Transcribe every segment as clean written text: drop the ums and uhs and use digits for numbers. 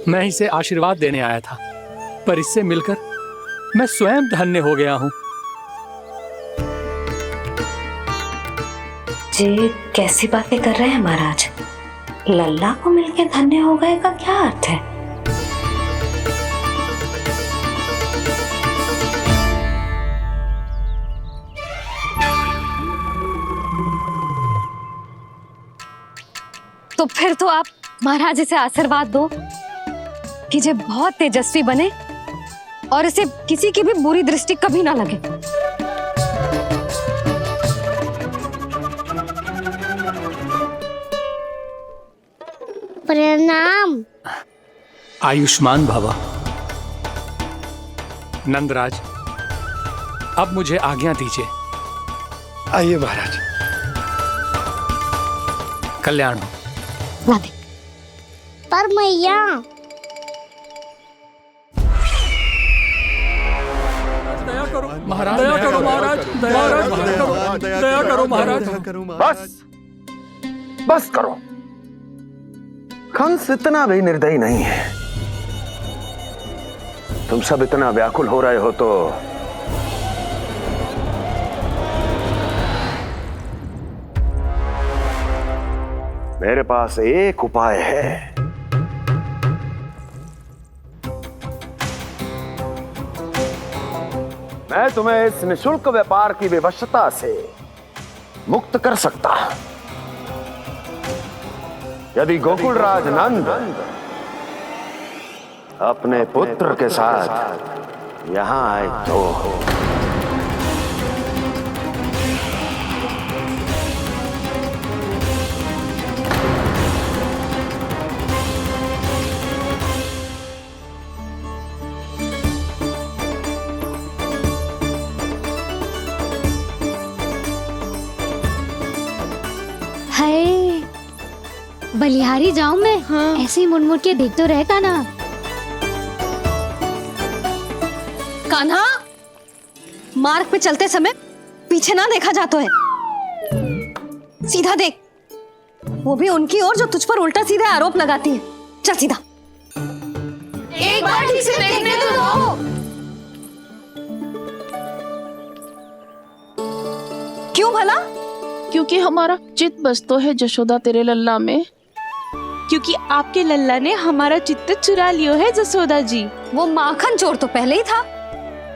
मैं इसे आशीर्वाद देने आया था, पर इससे मिलकर मैं स्वयं धन्य हो गया हूँ। जी कैसी बातें कर रहे हैं महाराज? लल्ला को मिलकर धन्य हो गए का क्या अर्थ है? तो फिर तो आप महाराज से आशीर्वाद दो कि ये बहुत तेजस्वी बने और इसे किसी की भी बुरी दृष्टि कभी ना लगे। प्रणाम। आयुष्मान भव। नंदराज, अब मुझे आज्ञा दीजिए। आइए महाराज। कल्याण हो। राधे। पर मैया महाराज, दया करो महाराज, दया करो महाराज। बस करो। कंस इतना भी निर्दयी नहीं है। तुम सब इतना व्याकुल हो रहे हो तो मेरे पास एक उपाय है। मैं तुम्हें इस निशुल्क व्यापार की विवशता से मुक्त कर सकता। यदि गोकुलराज नंद अपने पुत्र के साथ यहां आए तो हाय बलिहारी जाऊं मैं? हाँ। ऐसे ही मुड़ के देख तो रहे कान्हा। कान्हा, मार्ग पे चलते समय पीछे ना देखा जाता है, सीधा देख। वो भी उनकी ओर जो तुझ पर उल्टा सीधा आरोप लगाती है। चल सीधा। एक बार ठीक से देखने तो दो। क्यों भला? क्योंकि हमारा चित्त बसतो है जशोदा तेरे लल्ला में। क्योंकि आपके लल्ला ने हमारा चित्त चुरा लियो है जसोदा जी। वो माखन चोर तो पहले ही था,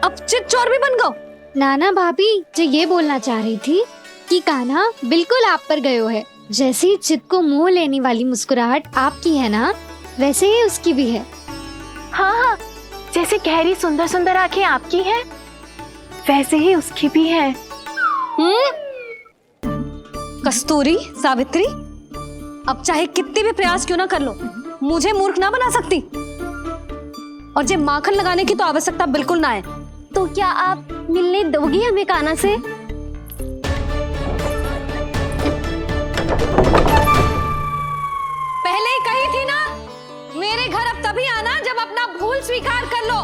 अब चित चोर भी बन गो। नाना भाभी जो ये बोलना चाह रही थी कि कान्हा बिल्कुल आप पर गयो है। जैसे ही चित्त को मोह लेने वाली मुस्कुराहट आपकी है ना, वैसे ही उसकी भी है। हाँ हाँ, जैसे गहरी सुंदर सुंदर आंखें आपकी हैं, वैसे ही उसकी भी है। कस्तूरी, सावित्री, अब चाहे कितने भी प्रयास क्यों ना कर लो, मुझे मूर्ख ना बना सकती। और जे माखन लगाने की तो आवश्यकता बिल्कुल ना है। तो क्या आप मिलने दोगी हमें कान्हा से? पहले ही कही थी ना, मेरे घर अब तभी आना जब अपना भूल स्वीकार कर लो।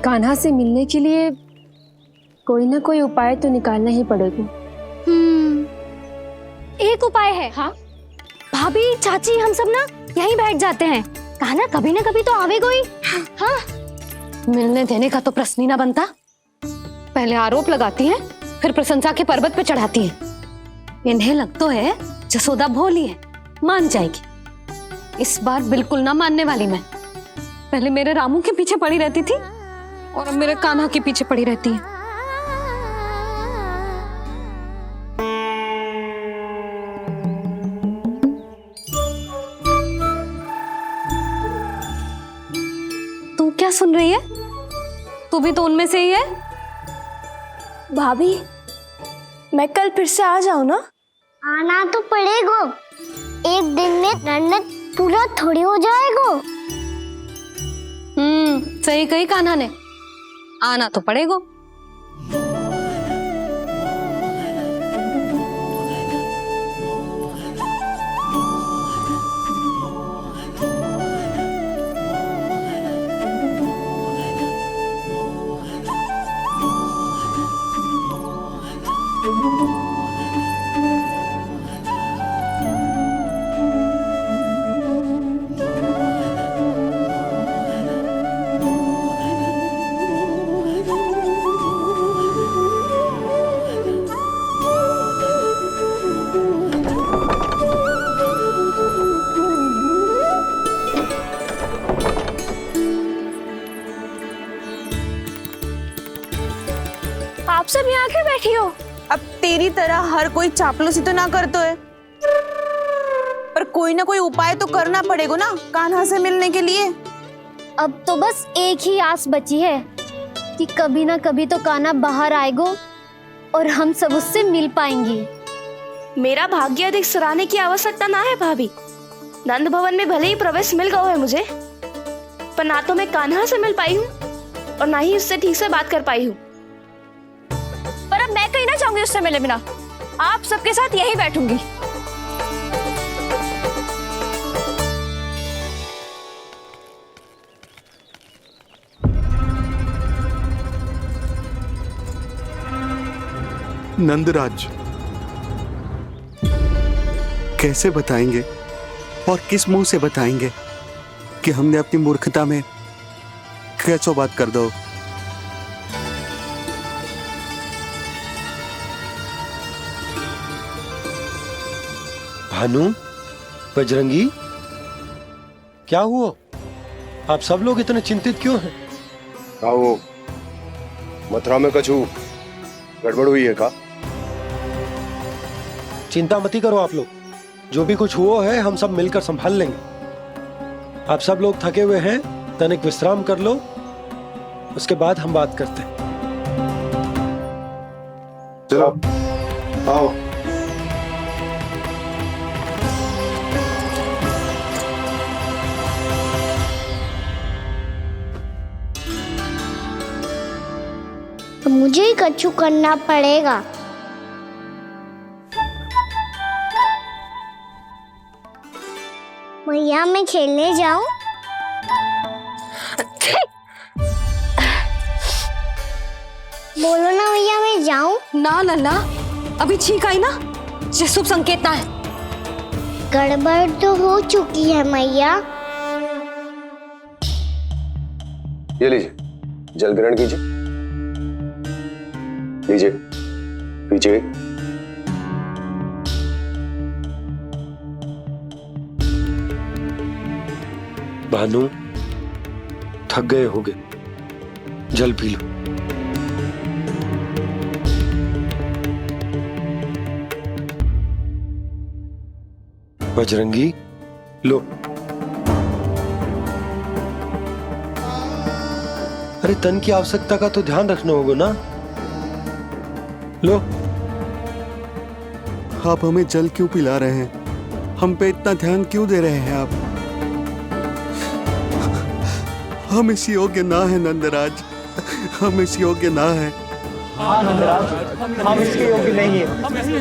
कान्हा से मिलने के लिए कोई ना कोई उपाय तो निकालना ही पड़ेगा। एक उपाय है। हाँ भाभी, चाची, हम सब ना यहीं बैठ जाते हैं। कान्हा कभी ना कभी तो आवेगा ही। हाँ मिलने देने का तो प्रश्न ही ना बनता। पहले आरोप लगाती हैं, फिर प्रशंसा के पर्वत पे चढ़ाती हैं। इन्हें लग तो है जसोदा भोली है, मान जाएगी। इस बार बिल्कुल ना मानने वाली मैं। पहले मेरे रामू के पीछे पड़ी रहती थी और अब मेरे कान्हा के पीछे पड़ी रहती है। तू क्या सुन रही है? तू भी तो उनमें से ही है। भाभी, मैं कल फिर से आ जाऊं ना? आना तो पड़ेगा। एक दिन में रन्नत पूरा थोड़ी हो जाएगा। सही कही कान्हा ने, आना तो पड़ेगा। सब यहाँ आके बैठी हो? अब तेरी तरह हर कोई चापलूसी तो ना करतो है, पर कोई ना कोई उपाय तो करना पड़ेगा ना कान्हा से मिलने के लिए। अब तो बस एक ही आस बची है कि कभी ना कभी तो कान्हा बाहर आएगो और हम सब उससे मिल पाएंगे। मेरा भाग्य अधिक सराहने की आवश्यकता ना है भाभी। नंद भवन में भले ही प्रवेश मिल गया है मुझे, पर ना तो मैं कान्हा से मिल पाई हूँ और ना ही उससे ठीक से बात कर पाई हूँ। पर अब मैं कहीं ना जाऊंगी उससे मिले बिना, आप सबके साथ यहीं बैठूंगी। नंदराज, कैसे बताएंगे और किस मुंह से बताएंगे कि हमने अपनी मूर्खता में कैसो बात कर दो। भानु, बजरंगी, क्या हुआ? आप सब लोग इतने चिंतित क्यों हैं? आओ, मथुरा में कछु गड़बड़ हुई है का? चिंता मती करो आप लोग, जो भी कुछ हुआ है हम सब मिलकर संभाल लेंगे। आप सब लोग थके हुए हैं, तनिक विश्राम कर लो, उसके बाद हम बात करते हैं। चलो आओ। मुझे ही कछु करना पड़ेगा। मैया मैं खेलने जाऊं? बोलो ना मैया मैं जाऊं? ना लल्ला, अभी छींक आई ना, ये शुभ संकेत ना है। गड़बड़ तो हो चुकी है मैया। ये लीजिए, जल ग्रहण कीजिए। लीजिए, पीजिए। भानु, थक गए होगे, जल पी लो। बजरंगी, लो। अरे तन की आवश्यकता का तो ध्यान रखना होगा ना। लो। आप हमें जल क्यों पिला रहे हैं? हम पे इतना ध्यान क्यों दे रहे हैं आप? हम इस योग्य ना है नंदराज, हम इस योग्य ना है। हाँ नंदराज, हम इसके योग्य नहीं है,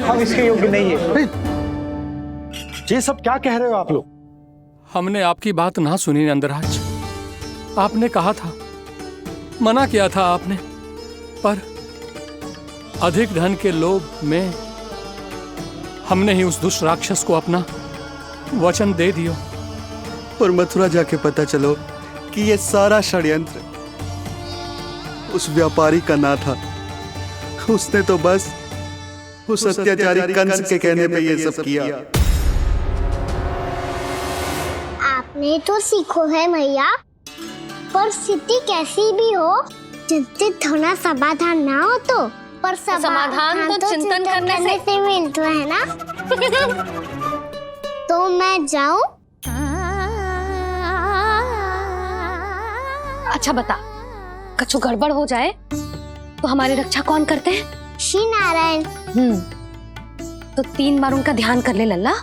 हम इसके योग्य नहीं है। ये सब क्या कह रहे हो आप लोग? हमने आपकी बात ना सुनी नंदराज। आपने कहा था, मना किया था आपने, पर अधिक धन के लोभ में हमने ही उस दुष्ट राक्षस को अपना वचन दे दियो। पर मथुरा जाके पता चलो कि ये सारा षड्यंत्र उस व्यापारी का ना था। उसने तो बस उस अत्याचारी कंस के कहने पे ये सब किया। आपने तो सीखो है मैया, पर स्थिति कैसी भी हो, चिंतित होना समाधान ना हो तो, पर समाधान तो चिंतन करने से मिलता है ना। तो मैं जाऊं? अच्छा बता, कछु गड़बड़ हो जाए तो हमारी रक्षा कौन करते हैं? श्री नारायण। तो 3 बार उनका ध्यान कर ले लल्ला।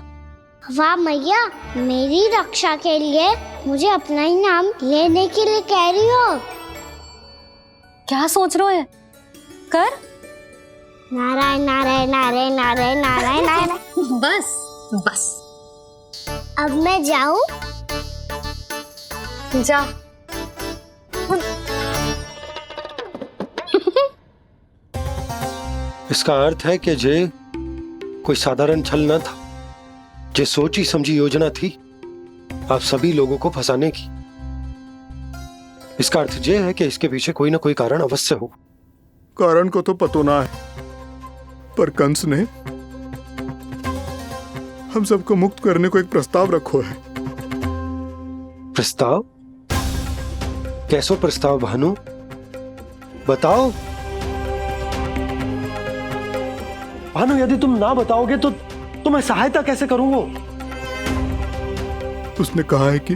वाह मैया, मेरी रक्षा के लिए मुझे अपना ही नाम लेने के लिए कह रही हो? क्या सोच रहे हो? कर। नारायण नारायण नारायण नारायण नारायण नारायण। बस बस। अब मैं जाऊं? जा। इसका अर्थ है कि जे कोई साधारण छल न था, जे सोची समझी योजना थी आप सभी लोगों को फंसाने की। इसका अर्थ ये है कि इसके पीछे कोई ना कोई कारण अवश्य हो। कारण को तो पतो ना है, पर कंस ने हम सबको मुक्त करने को एक प्रस्ताव रखो है। प्रस्ताव? कैसो प्रस्ताव भानु, बताओ। भानु, यदि तुम ना बताओगे तो मैं सहायता कैसे करूंगा? उसने कहा है कि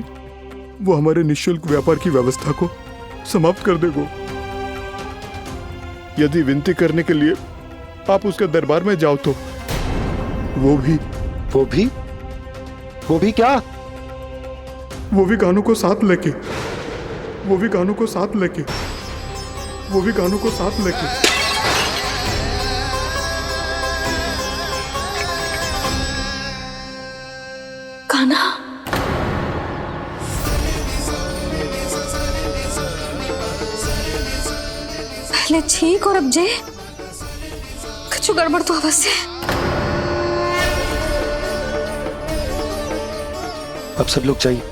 वो हमारे निःशुल्क व्यापार की व्यवस्था को समाप्त कर देगा। यदि विनती करने के लिए आप उसके दरबार में जाओ तो वो भी क्या? वो भी कानू को साथ लेके कान्हा, पहले ठीक और अब जे कुछ गड़बड़ तो अवश्य है। अब सब लोग जाइए,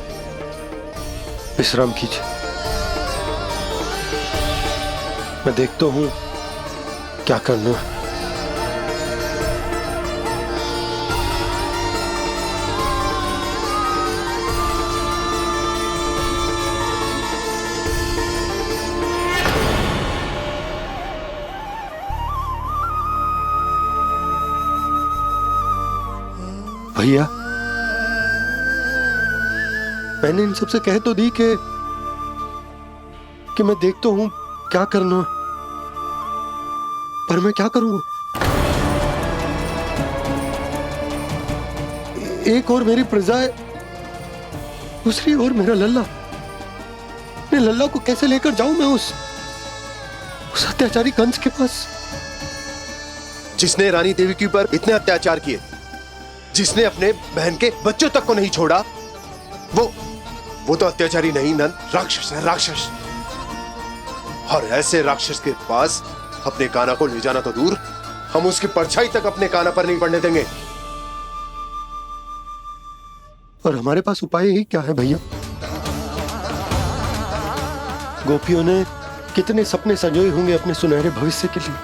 विश्राम कीजिए। मैं देखता हूं क्या करना है। भैया, मैंने इन सबसे कह तो दी कि मैं देखता हूं क्या करना है, पर मैं क्या करूंगा? एक और मेरी प्रजा है, दूसरी ओर मेरा लल्ला। मैं लल्ला को कैसे लेकर जाऊं मैं उस अत्याचारी कंस के पास? जिसने रानी देवी के ऊपर इतने अत्याचार किए, जिसने अपने बहन के बच्चों तक को नहीं छोड़ा, वो तो अत्याचारी नहीं नंद, राक्षस है, राक्षस। और ऐसे राक्षस के पास अपने कान्हा को ले जाना तो दूर, हम उसकी परछाई तक अपने कान्हा पर नहीं पड़ने देंगे। और हमारे पास उपाय ही क्या है भैया? गोपियों ने कितने सपने संजोए होंगे अपने सुनहरे भविष्य के लिए,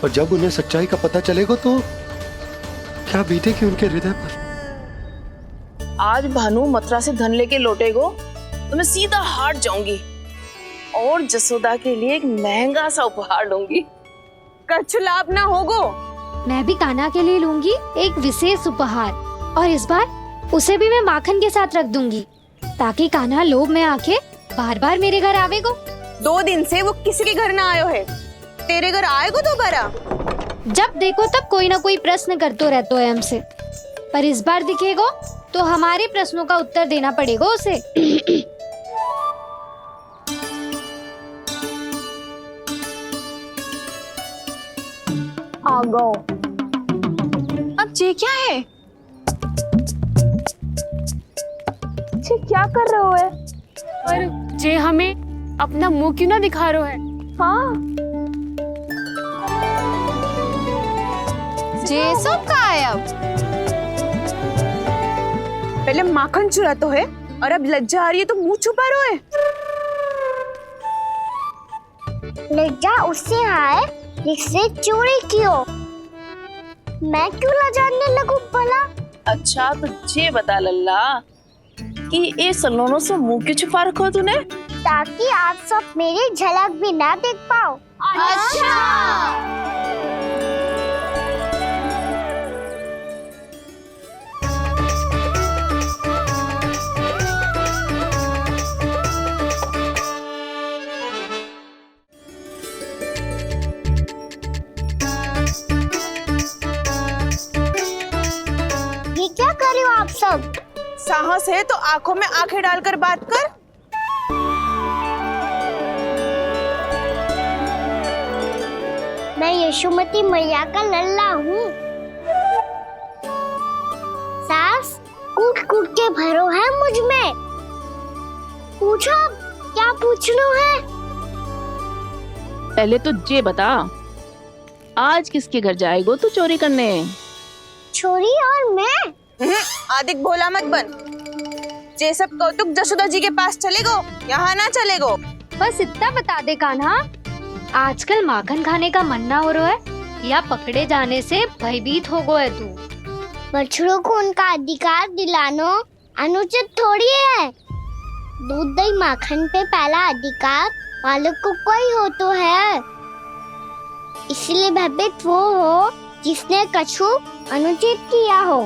और जब उन्हें सच्चाई का पता चलेगा तो क्या बीतेगी उनके हृदय पर? आज भानु मथुरा से धन लेके लौटेगो तो मैं सीधा हाट जाऊंगी और जसोदा के लिए एक महंगा सा उपहार लूंगी। कछु लाभ ना होगो। मैं भी कान्हा के लिए लूंगी एक विशेष उपहार, और इस बार उसे भी मैं माखन के साथ रख दूंगी, ताकि कान्हा लोभ में आके बार बार मेरे घर आवेगो। 2 दिन से वो किसी के घर ना आयो है, तेरे घर आएगो दोबारा? जब देखो तब कोई ना कोई प्रश्न करते रहते है हमसे, पर इस बार दिखेगो तो हमारे प्रश्नों का उत्तर देना पड़ेगा उसे। आ गो। अब जे क्या है? जे क्या कर रहे हो है? पर जे हमें अपना मुंह क्यों ना दिखा रहे है? हाँ, जे सब का है अब? पहले माखन चुरा तो है, और अब लज्जा आ रही है तो मुंह छुपा रहे है। लज्जा उससे है जिससे चोरी कियो। मैं क्यों लजाने लगूं भला? अच्छा तो ये बता लल्ला कि ये सलोनों से मुंह क्यों छुपा रखो तूने? ताकि आप सब मेरी झलक भी ना देख पाओ। अच्छा। ये क्या कर रहे हो आप सब? साहस है तो आंखों में आंखें डालकर बात कर। मैं यशोमती मैया का लल्ला हूँ। सास कूट कूट के भरो है मुझ में। पूछो क्या पूछना है? पहले तो ये बता, आज किसके घर जाएगो तू चोरी करने? छोरी और मैं? आदिक भोला मत बन। जे सब कौतुक जशोदा जी के पास चलेगो, यहाँ ना चलेगो। बस इतना बता दे कान्हा, आजकल माखन खाने का मन ना हो रहा है या पकड़े जाने से भयभीत हो गए तू? बछड़ों को उनका अधिकार दिलाना अनुचित थोड़ी है। दूध दही माखन पे पहला अधिकार मालिक को कोई हो तो है। इसलिए भयभीत वो हो जिसने कछु अनुचित किया हो।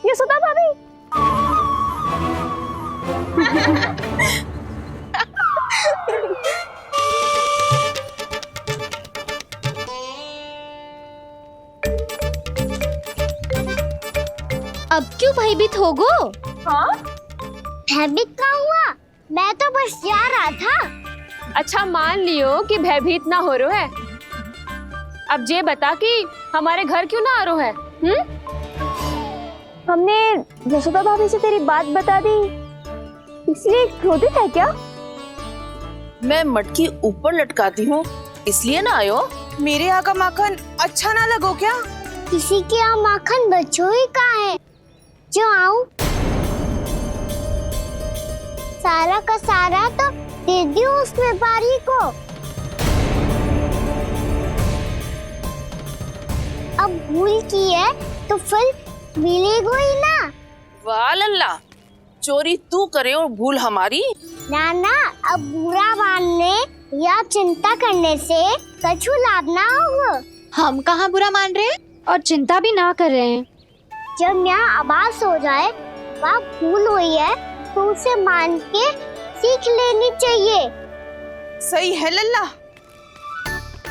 यशोदा भाभी। अब क्यों भयभीत हो गो? हाँ? भयभीत क्या हुआ? मैं तो बस जा रहा था। अच्छा मान लियो कि भयभीत ना हो रहा है। अब ये बता कि हमारे घर क्यों ना आ रहा है? हमने यशोदा भाभी से तेरी बात बता दी, इसलिए क्रोधित है क्या? मैं मटकी ऊपर लटकाती हूँ इसलिए ना आयो। मेरे यहाँ का माखन अच्छा ना लगो क्या? किसी के यहाँ माखन बच्चों ही कहाँ है जो आऊं? सारा का सारा तो दे दियो उस व्यापारी को। अब भूल की है तो फिर मिलेगो ही ना। वाह लल्ला, चोरी तू करे और भूल हमारी। ना ना, अब बुरा मानने या चिंता करने से कछु लाभ ना होगा। हम कहाँ बुरा मान रहे हैं और चिंता भी ना कर रहे हैं। जब यहाँ आभास हो जाए वहाँ भूल हुई है तो उसे मान के सीख लेनी चाहिए। सही है लल्ला,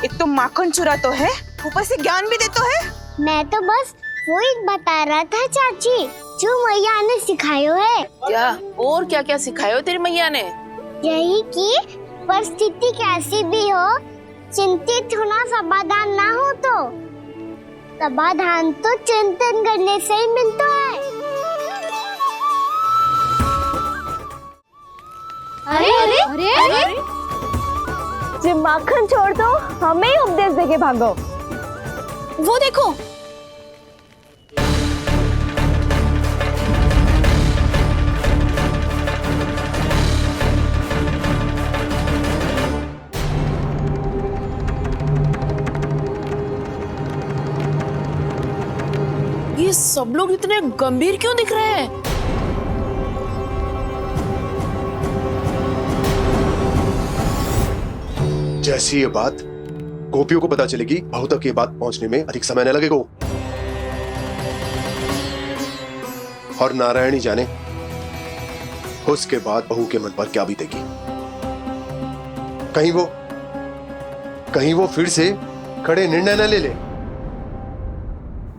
एक तो माखन चुरा तो है, ऊपर से ज्ञान भी देता है। मैं तो बस वही बता रहा था चाची जो मैया ने सिखायो है। क्या और क्या क्या सिखायो तेरी मैया ने? यही कि परिस्थिति कैसी भी हो चिंतित होना समाधान ना हो तो समाधान तो चिंतन करने से ही मिलता है। अरे अरे अरे, अरे? जे माखन छोड़ दो, हमें ही उपदेश देके भागो। वो देखो, ये सब लोग इतने गंभीर क्यों दिख रहे हैं? जैसी ये बात गोपियों को पता चलेगी, बहू तक ये बात पहुंचने में अधिक समय न लगेगा। और नारायणी जाने उसके बाद बहू के मन पर क्या बीतेगी। कहीं वो फिर से खड़े निर्णय न ले ले।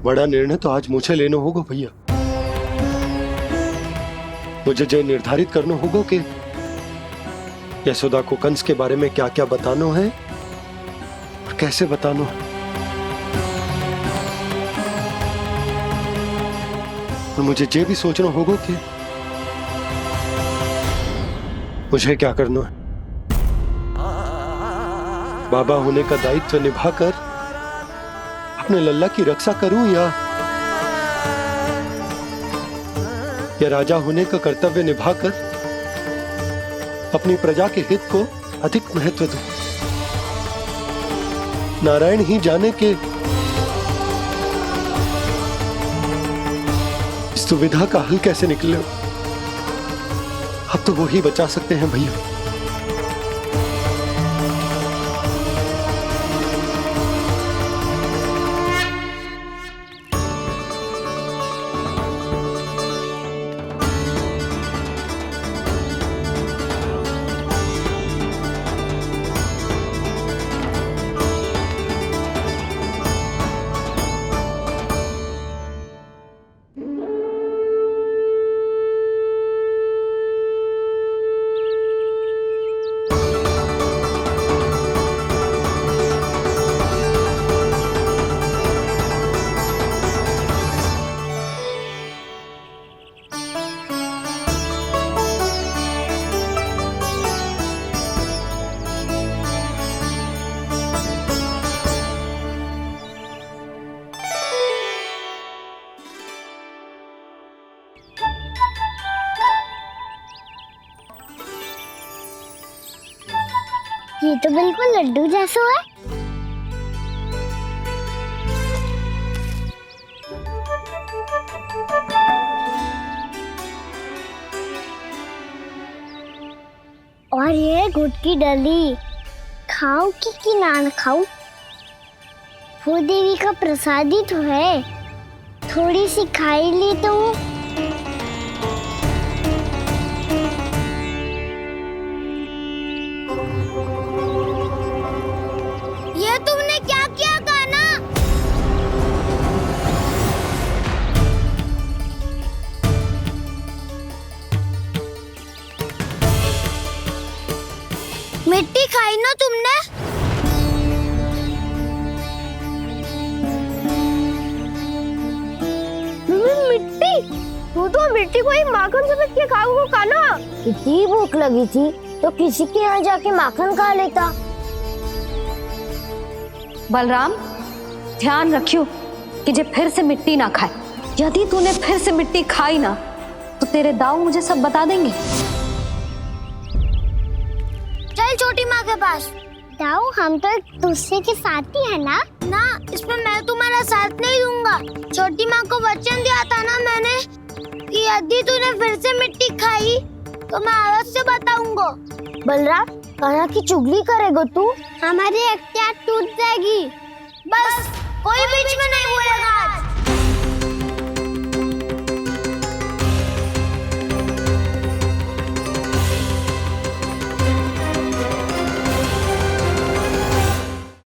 बड़ा निर्णय तो आज मुझे लेना होगा भैया। मुझे जो निर्धारित करना होगा कि यशोदा को कंस के बारे में क्या क्या बताना है और कैसे बताना है। और मुझे ये भी सोचना होगा कि मुझे क्या करना है। बाबा होने का दायित्व निभाकर अपने लल्ला की रक्षा करूं या राजा होने का कर्तव्य निभाकर अपनी प्रजा के हित को अधिक महत्व दूं। नारायण ही जाने के इस दुविधा का हल कैसे निकले। अब तो वो ही बचा सकते हैं भैया। ये तो बिल्कुल लड्डू जैसा है। और ये गुड़ की डली खाऊं कि ना खाऊं? वो देवी का प्रसाद ही तो है, थोड़ी सी खाई ली तो। ये तुमने क्या किया कान्हा? मिट्टी खाई ना तुमने? मिट्टी? तू तो मिट्टी को ही माखन से के खाओगे कान्हा। इतनी भूख लगी थी तो किसी के यहाँ जाके माखन खा लेता। बलराम, ध्यान रखियो कि जे फिर से मिट्टी ना खाए। यदि तूने फिर से मिट्टी खाई ना तो तेरे दाऊ मुझे सब बता देंगे। चल छोटी माँ के पास। दाऊ, हम तो एक दूसरे के साथी है ना? ना, इसमें मैं तुम्हारा साथ नहीं दूंगा। छोटी माँ को वचन दिया था ना मैंने कि यदि तूने फिर से मिट्टी खाई तो मैं अवश्य बताऊंगा। बलराम, कान्हा की चुगली करेगा तू? हमारी अख्तियार टूट जाएगी। बस कोई बीच में नहीं बोलेगा।